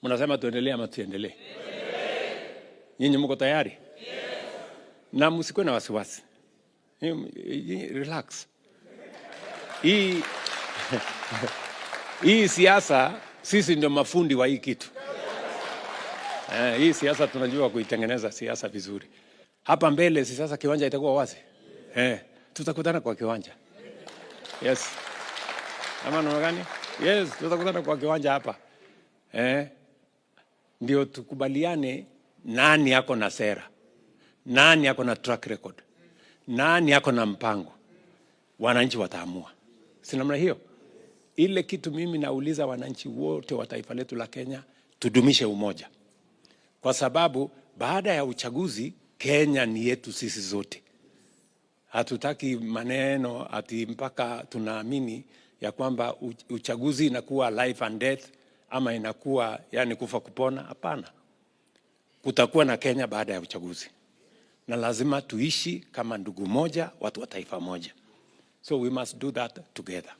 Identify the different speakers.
Speaker 1: Mnasema tuendelee ama tuendelee? Nyinyi mko tayari? Na msikuwe na wasiwasi. Relax. Hii siasa sisi ndio mafundi wa hii kitu. Hii siasa tunajua kuitengeneza siasa vizuri. Hapa mbele sasa kiwanja itakuwa wazi. Tutakutana kwa kiwanja. Yes. Ama namna gani? Yes, tutakutana kwa kiwanja hapa. Ndio tukubaliane nani yako na sera. Nani yako na track record. Nani yako na mpango. Wananchi wataamua. Si namna hiyo? Ile kitu mimi nauliza wananchi wote wa taifa letu la Kenya, tudumishe umoja. Kwa sababu baada ya uchaguzi Kenya ni yetu sisi zote. Hatutaki maneno ati mpaka tunaamini ya kwamba uchaguzi inakuwa life and death ama inakuwa yani kufa kupona. Hapana. Kutakuwa na Kenya baada ya uchaguzi. Na lazima tuishi kama ndugu moja, watu wa taifa moja. So we must do that together.